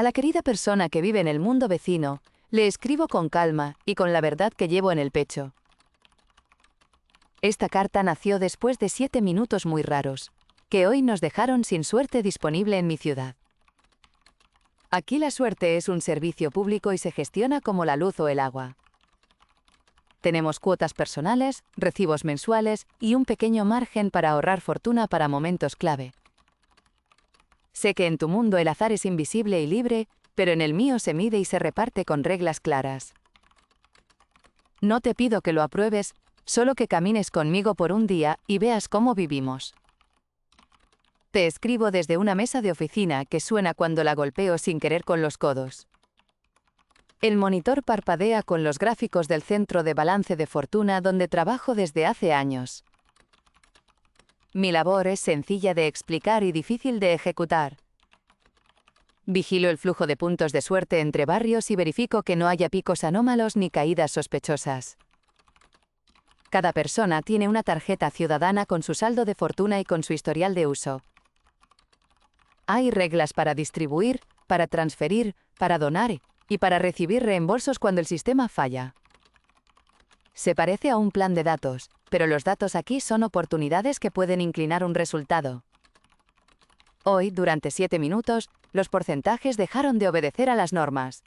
A la querida persona que vive en el mundo vecino, le escribo con calma y con la verdad que llevo en el pecho. Esta carta nació después de 7 minutos muy raros, que hoy nos dejaron sin suerte disponible en mi ciudad. Aquí la suerte es un servicio público y se gestiona como la luz o el agua. Tenemos cuotas personales, recibos mensuales y un pequeño margen para ahorrar fortuna para momentos clave. Sé que en tu mundo el azar es invisible y libre, pero en el mío se mide y se reparte con reglas claras. No te pido que lo apruebes, solo que camines conmigo por un día y veas cómo vivimos. Te escribo desde una mesa de oficina que suena cuando la golpeo sin querer con los codos. El monitor parpadea con los gráficos del centro de balance de fortuna donde trabajo desde hace años. Mi labor es sencilla de explicar y difícil de ejecutar. Vigilo el flujo de puntos de suerte entre barrios y verifico que no haya picos anómalos ni caídas sospechosas. Cada persona tiene una tarjeta ciudadana con su saldo de fortuna y con su historial de uso. Hay reglas para distribuir, para transferir, para donar y para recibir reembolsos cuando el sistema falla. Se parece a un plan de datos, pero los datos aquí son oportunidades que pueden inclinar un resultado. Hoy, durante 7 minutos, los porcentajes dejaron de obedecer a las normas.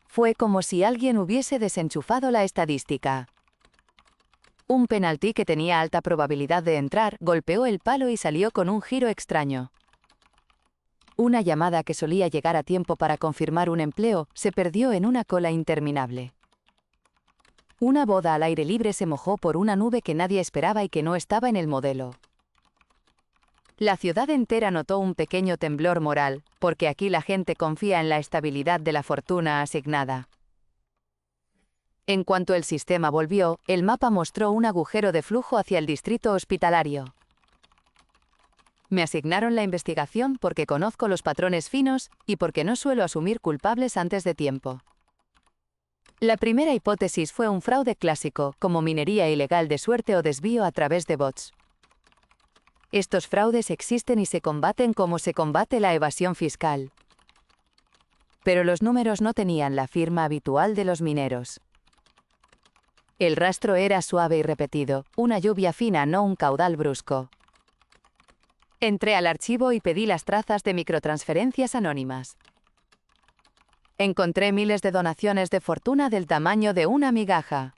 Fue como si alguien hubiese desenchufado la estadística. Un penalti que tenía alta probabilidad de entrar golpeó el palo y salió con un giro extraño. Una llamada que solía llegar a tiempo para confirmar un empleo se perdió en una cola interminable. Una boda al aire libre se mojó por una nube que nadie esperaba y que no estaba en el modelo. La ciudad entera notó un pequeño temblor moral, porque aquí la gente confía en la estabilidad de la fortuna asignada. En cuanto el sistema volvió, el mapa mostró un agujero de flujo hacia el distrito hospitalario. Me asignaron la investigación porque conozco los patrones finos y porque no suelo asumir culpables antes de tiempo. La primera hipótesis fue un fraude clásico, como minería ilegal de suerte o desvío a través de bots. Estos fraudes existen y se combaten como se combate la evasión fiscal. Pero los números no tenían la firma habitual de los mineros. El rastro era suave y repetido, una lluvia fina, no un caudal brusco. Entré al archivo y pedí las trazas de microtransferencias anónimas. Encontré miles de donaciones de fortuna del tamaño de una migaja.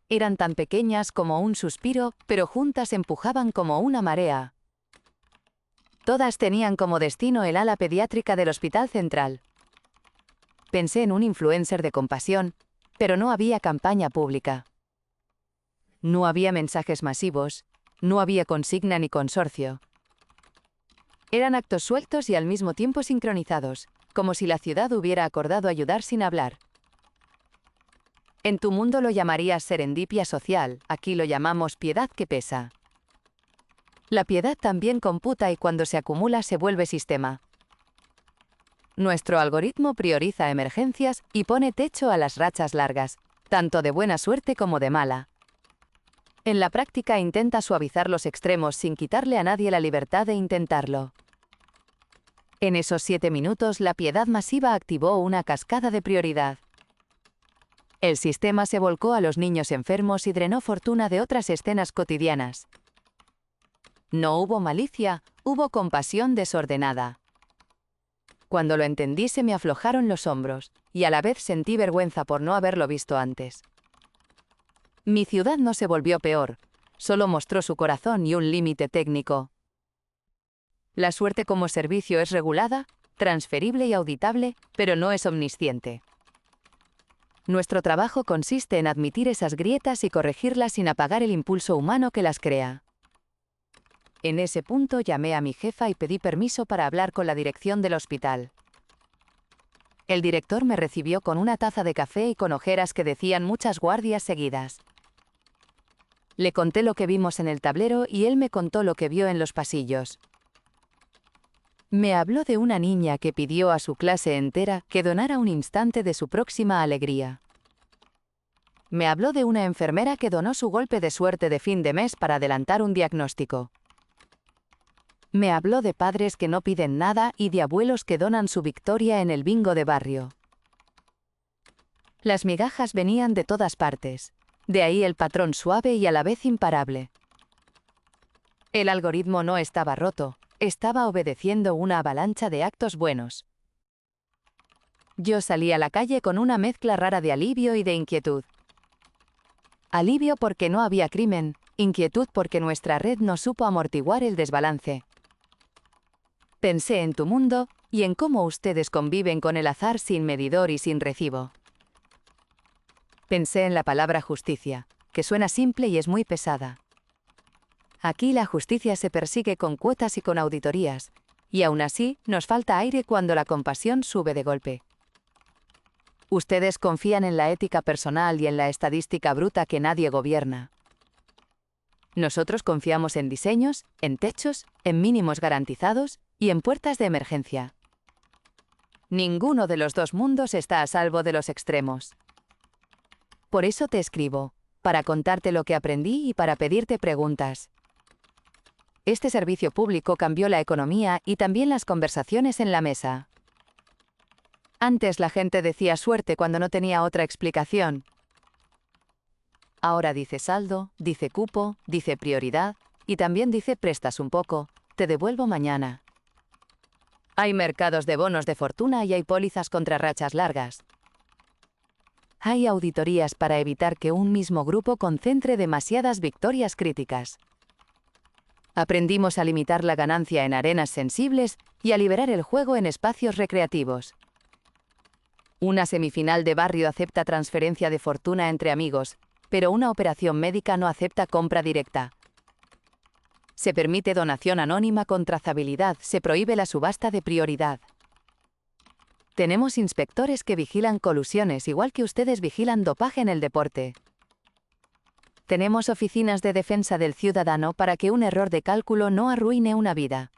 Eran tan pequeñas como un suspiro, pero juntas empujaban como una marea. Todas tenían como destino el ala pediátrica del Hospital Central. Pensé en un influencer de compasión, pero no había campaña pública. No había mensajes masivos, no había consigna ni consorcio. Eran actos sueltos y al mismo tiempo sincronizados, como si la ciudad hubiera acordado ayudar sin hablar. En tu mundo lo llamarías serendipia social, aquí lo llamamos piedad que pesa. La piedad también computa y cuando se acumula se vuelve sistema. Nuestro algoritmo prioriza emergencias y pone techo a las rachas largas, tanto de buena suerte como de mala. En la práctica intenta suavizar los extremos sin quitarle a nadie la libertad de intentarlo. En esos 7 minutos la piedad masiva activó una cascada de prioridad. El sistema se volcó a los niños enfermos y drenó fortuna de otras escenas cotidianas. No hubo malicia, hubo compasión desordenada. Cuando lo entendí se me aflojaron los hombros, y a la vez sentí vergüenza por no haberlo visto antes. Mi ciudad no se volvió peor, solo mostró su corazón y un límite técnico. La suerte como servicio es regulada, transferible y auditable, pero no es omnisciente. Nuestro trabajo consiste en admitir esas grietas y corregirlas sin apagar el impulso humano que las crea. En ese punto llamé a mi jefa y pedí permiso para hablar con la dirección del hospital. El director me recibió con una taza de café y con ojeras que decían muchas guardias seguidas. Le conté lo que vimos en el tablero y él me contó lo que vio en los pasillos. Me habló de una niña que pidió a su clase entera que donara un instante de su próxima alegría. Me habló de una enfermera que donó su golpe de suerte de fin de mes para adelantar un diagnóstico. Me habló de padres que no piden nada y de abuelos que donan su victoria en el bingo de barrio. Las migajas venían de todas partes. De ahí el patrón suave y a la vez imparable. El algoritmo no estaba roto, estaba obedeciendo una avalancha de actos buenos. Yo salí a la calle con una mezcla rara de alivio y de inquietud. Alivio porque no había crimen, inquietud porque nuestra red no supo amortiguar el desbalance. Pensé en tu mundo y en cómo ustedes conviven con el azar sin medidor y sin recibo. Pensé en la palabra justicia, que suena simple y es muy pesada. Aquí la justicia se persigue con cuotas y con auditorías, y aún así nos falta aire cuando la compasión sube de golpe. Ustedes confían en la ética personal y en la estadística bruta que nadie gobierna. Nosotros confiamos en diseños, en techos, en mínimos garantizados y en puertas de emergencia. Ninguno de los dos mundos está a salvo de los extremos. Por eso te escribo, para contarte lo que aprendí y para pedirte preguntas. Este servicio público cambió la economía y también las conversaciones en la mesa. Antes la gente decía suerte cuando no tenía otra explicación. Ahora dice saldo, dice cupo, dice prioridad y también dice prestas un poco, te devuelvo mañana. Hay mercados de bonos de fortuna y hay pólizas contra rachas largas. Hay auditorías para evitar que un mismo grupo concentre demasiadas victorias críticas. Aprendimos a limitar la ganancia en arenas sensibles y a liberar el juego en espacios recreativos. Una semifinal de barrio acepta transferencia de fortuna entre amigos, pero una operación médica no acepta compra directa. Se permite donación anónima con trazabilidad, se prohíbe la subasta de prioridad. Tenemos inspectores que vigilan colusiones, igual que ustedes vigilan dopaje en el deporte. Tenemos oficinas de defensa del ciudadano para que un error de cálculo no arruine una vida.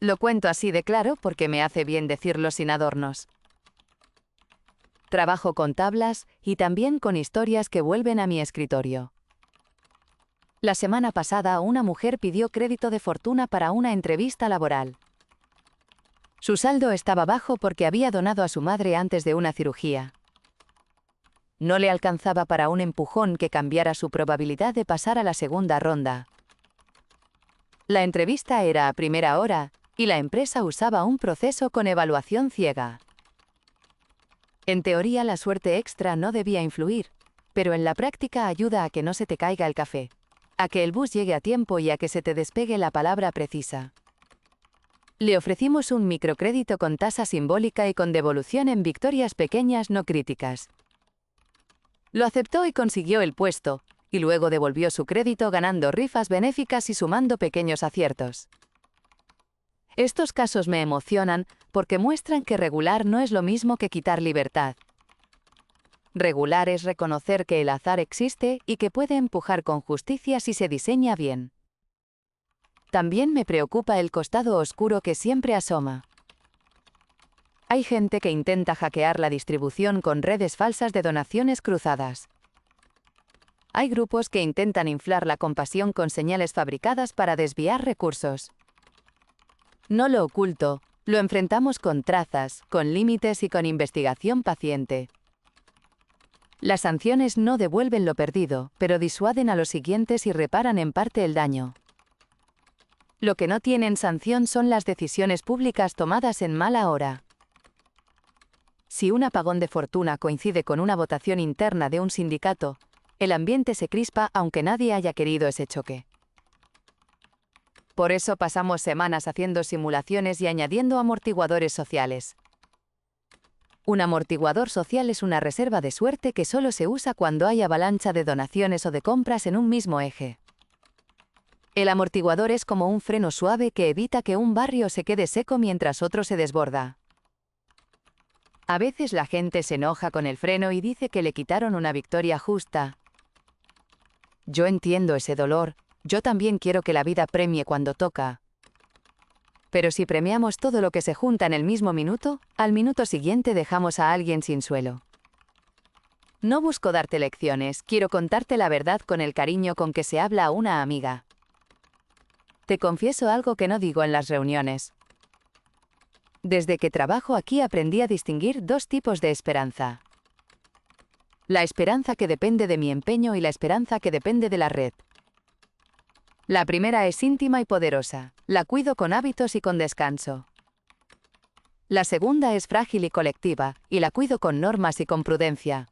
Lo cuento así de claro porque me hace bien decirlo sin adornos. Trabajo con tablas y también con historias que vuelven a mi escritorio. La semana pasada una mujer pidió crédito de fortuna para una entrevista laboral. Su saldo estaba bajo porque había donado a su madre antes de una cirugía. No le alcanzaba para un empujón que cambiara su probabilidad de pasar a la segunda ronda. La entrevista era a primera hora y la empresa usaba un proceso con evaluación ciega. En teoría la suerte extra no debía influir, pero en la práctica ayuda a que no se te caiga el café, a que el bus llegue a tiempo y a que se te despegue la palabra precisa. Le ofrecimos un microcrédito con tasa simbólica y con devolución en victorias pequeñas no críticas. Lo aceptó y consiguió el puesto, y luego devolvió su crédito ganando rifas benéficas y sumando pequeños aciertos. Estos casos me emocionan porque muestran que regular no es lo mismo que quitar libertad. Regular es reconocer que el azar existe y que puede empujar con justicia si se diseña bien. También me preocupa el costado oscuro que siempre asoma. Hay gente que intenta hackear la distribución con redes falsas de donaciones cruzadas. Hay grupos que intentan inflar la compasión con señales fabricadas para desviar recursos. No lo oculto, lo enfrentamos con trazas, con límites y con investigación paciente. Las sanciones no devuelven lo perdido, pero disuaden a los siguientes y reparan en parte el daño. Lo que no tienen sanción son las decisiones públicas tomadas en mala hora. Si un apagón de fortuna coincide con una votación interna de un sindicato, el ambiente se crispa aunque nadie haya querido ese choque. Por eso pasamos semanas haciendo simulaciones y añadiendo amortiguadores sociales. Un amortiguador social es una reserva de suerte que solo se usa cuando hay avalancha de donaciones o de compras en un mismo eje. El amortiguador es como un freno suave que evita que un barrio se quede seco mientras otro se desborda. A veces la gente se enoja con el freno y dice que le quitaron una victoria justa. Yo entiendo ese dolor, yo también quiero que la vida premie cuando toca. Pero si premiamos todo lo que se junta en el mismo minuto, al minuto siguiente dejamos a alguien sin suelo. No busco darte lecciones, quiero contarte la verdad con el cariño con que se habla a una amiga. Te confieso algo que no digo en las reuniones. Desde que trabajo aquí aprendí a distinguir dos tipos de esperanza. La esperanza que depende de mi empeño y la esperanza que depende de la red. La primera es íntima y poderosa, la cuido con hábitos y con descanso. La segunda es frágil y colectiva, y la cuido con normas y con prudencia.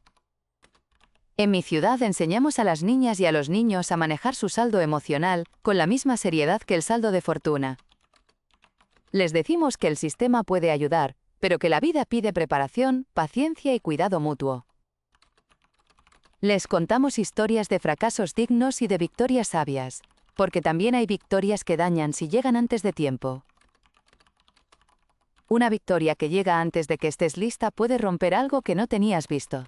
En mi ciudad enseñamos a las niñas y a los niños a manejar su saldo emocional con la misma seriedad que el saldo de fortuna. Les decimos que el sistema puede ayudar, pero que la vida pide preparación, paciencia y cuidado mutuo. Les contamos historias de fracasos dignos y de victorias sabias, porque también hay victorias que dañan si llegan antes de tiempo. Una victoria que llega antes de que estés lista puede romper algo que no tenías visto.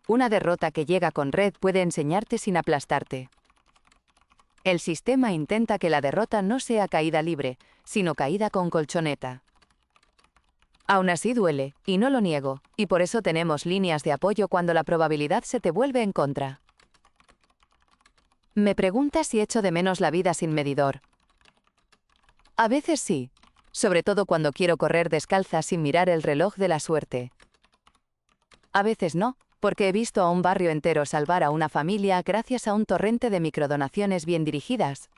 Una derrota que llega con red puede enseñarte sin aplastarte. El sistema intenta que la derrota no sea caída libre, sino caída con colchoneta. Aún así duele, y no lo niego, y por eso tenemos líneas de apoyo cuando la probabilidad se te vuelve en contra. Me preguntas si echo de menos la vida sin medidor. A veces sí, sobre todo cuando quiero correr descalza sin mirar el reloj de la suerte. A veces no, porque he visto a un barrio entero salvar a una familia gracias a un torrente de microdonaciones bien dirigidas.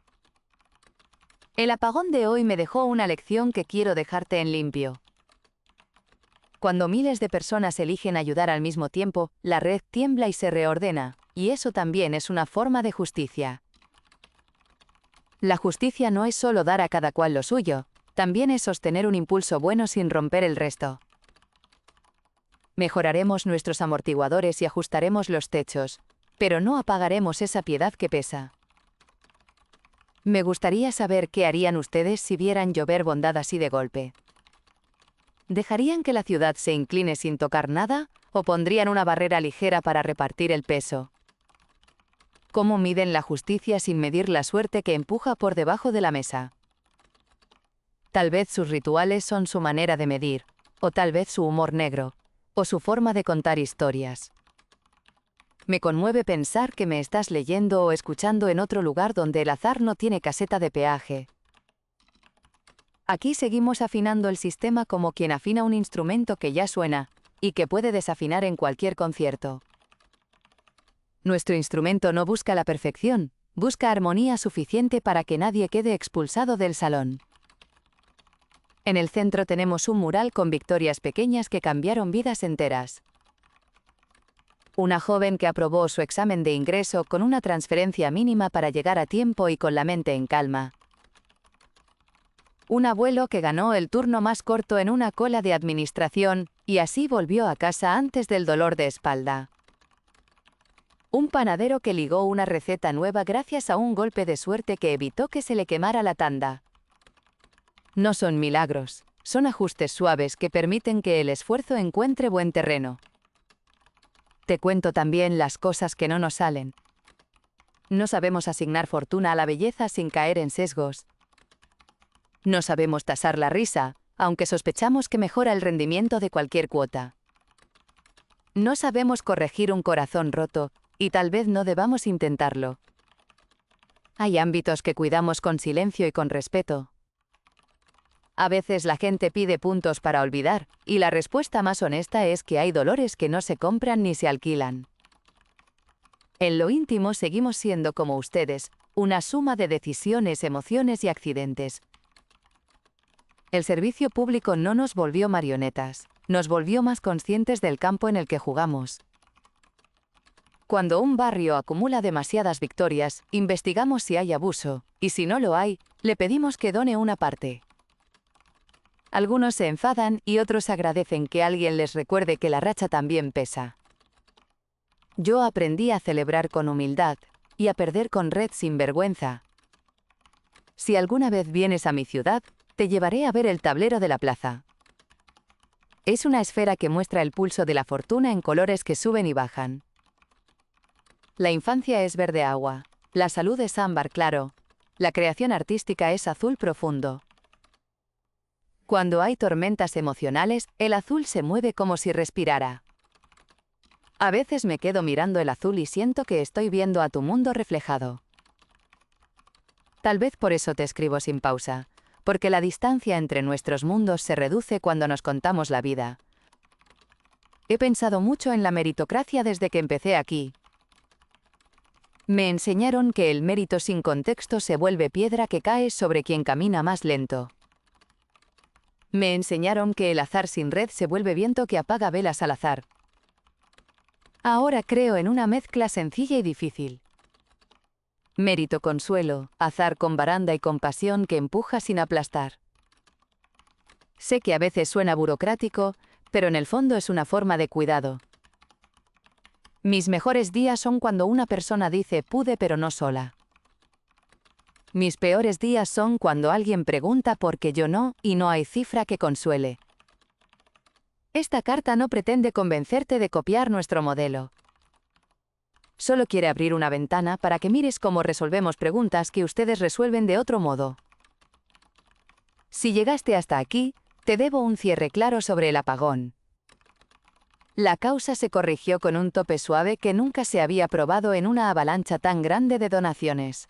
El apagón de hoy me dejó una lección que quiero dejarte en limpio. Cuando miles de personas eligen ayudar al mismo tiempo, la red tiembla y se reordena, y eso también es una forma de justicia. La justicia no es solo dar a cada cual lo suyo, también es sostener un impulso bueno sin romper el resto. Mejoraremos nuestros amortiguadores y ajustaremos los techos, pero no apagaremos esa piedad que pesa. Me gustaría saber qué harían ustedes si vieran llover bondad así de golpe. ¿Dejarían que la ciudad se incline sin tocar nada o pondrían una barrera ligera para repartir el peso? ¿Cómo miden la justicia sin medir la suerte que empuja por debajo de la mesa? Tal vez sus rituales son su manera de medir, o tal vez su humor negro, o su forma de contar historias. Me conmueve pensar que me estás leyendo o escuchando en otro lugar donde el azar no tiene caseta de peaje. Aquí seguimos afinando el sistema como quien afina un instrumento que ya suena, y que puede desafinar en cualquier concierto. Nuestro instrumento no busca la perfección, busca armonía suficiente para que nadie quede expulsado del salón. En el centro tenemos un mural con victorias pequeñas que cambiaron vidas enteras. Una joven que aprobó su examen de ingreso con una transferencia mínima para llegar a tiempo y con la mente en calma. Un abuelo que ganó el turno más corto en una cola de administración y así volvió a casa antes del dolor de espalda. Un panadero que ligó una receta nueva gracias a un golpe de suerte que evitó que se le quemara la tanda. No son milagros, son ajustes suaves que permiten que el esfuerzo encuentre buen terreno. Te cuento también las cosas que no nos salen. No sabemos asignar fortuna a la belleza sin caer en sesgos. No sabemos tasar la risa, aunque sospechamos que mejora el rendimiento de cualquier cuota. No sabemos corregir un corazón roto, y tal vez no debamos intentarlo. Hay ámbitos que cuidamos con silencio y con respeto. A veces la gente pide puntos para olvidar, y la respuesta más honesta es que hay dolores que no se compran ni se alquilan. En lo íntimo seguimos siendo como ustedes, una suma de decisiones, emociones y accidentes. El servicio público no nos volvió marionetas, nos volvió más conscientes del campo en el que jugamos. Cuando un barrio acumula demasiadas victorias, investigamos si hay abuso, y si no lo hay, le pedimos que done una parte. Algunos se enfadan y otros agradecen que alguien les recuerde que la racha también pesa. Yo aprendí a celebrar con humildad y a perder con red sin vergüenza. Si alguna vez vienes a mi ciudad, te llevaré a ver el tablero de la plaza. Es una esfera que muestra el pulso de la fortuna en colores que suben y bajan. La infancia es verde agua, la salud es ámbar claro, la creación artística es azul profundo. Cuando hay tormentas emocionales, el azul se mueve como si respirara. A veces me quedo mirando el azul y siento que estoy viendo a tu mundo reflejado. Tal vez por eso te escribo sin pausa, porque la distancia entre nuestros mundos se reduce cuando nos contamos la vida. He pensado mucho en la meritocracia desde que empecé aquí. Me enseñaron que el mérito sin contexto se vuelve piedra que cae sobre quien camina más lento. Me enseñaron que el azar sin red se vuelve viento que apaga velas al azar. Ahora creo en una mezcla sencilla y difícil. Mérito con suelo, azar con baranda y compasión que empuja sin aplastar. Sé que a veces suena burocrático, pero en el fondo es una forma de cuidado. Mis mejores días son cuando una persona dice pude pero no sola. Mis peores días son cuando alguien pregunta por qué yo no y no hay cifra que consuele. Esta carta no pretende convencerte de copiar nuestro modelo. Solo quiere abrir una ventana para que mires cómo resolvemos preguntas que ustedes resuelven de otro modo. Si llegaste hasta aquí, te debo un cierre claro sobre el apagón. La causa se corrigió con un tope suave que nunca se había probado en una avalancha tan grande de donaciones.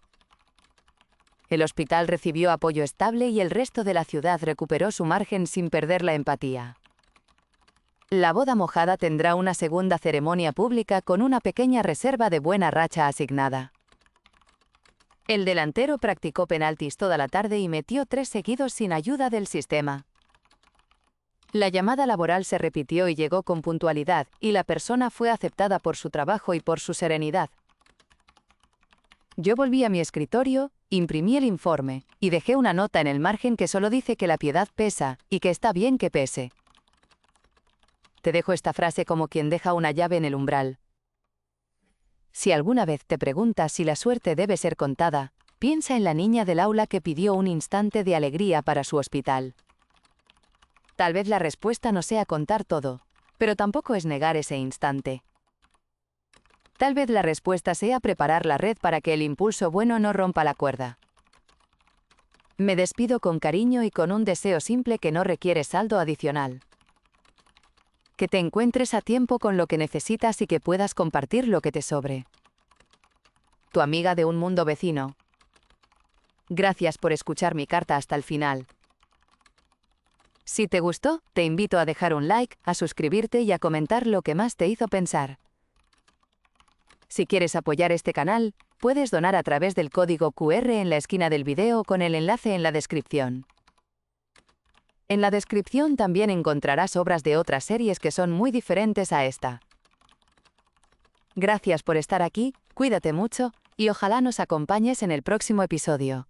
El hospital recibió apoyo estable y el resto de la ciudad recuperó su margen sin perder la empatía. La boda mojada tendrá una segunda ceremonia pública con una pequeña reserva de buena racha asignada. El delantero practicó penaltis toda la tarde y metió 3 seguidos sin ayuda del sistema. La llamada laboral se repitió y llegó con puntualidad, y la persona fue aceptada por su trabajo y por su serenidad. Yo volví a mi escritorio, imprimí el informe, y dejé una nota en el margen que solo dice que la piedad pesa, y que está bien que pese. Te dejo esta frase como quien deja una llave en el umbral. Si alguna vez te preguntas si la suerte debe ser contada, piensa en la niña del aula que pidió un instante de alegría para su hospital. Tal vez la respuesta no sea contar todo, pero tampoco es negar ese instante. Tal vez la respuesta sea preparar la red para que el impulso bueno no rompa la cuerda. Me despido con cariño y con un deseo simple que no requiere saldo adicional. Que te encuentres a tiempo con lo que necesitas y que puedas compartir lo que te sobre. Tu amiga de un mundo vecino. Gracias por escuchar mi carta hasta el final. Si te gustó, te invito a dejar un like, a suscribirte y a comentar lo que más te hizo pensar. Si quieres apoyar este canal, puedes donar a través del código QR en la esquina del video o con el enlace en la descripción. En la descripción también encontrarás obras de otras series que son muy diferentes a esta. Gracias por estar aquí, cuídate mucho, y ojalá nos acompañes en el próximo episodio.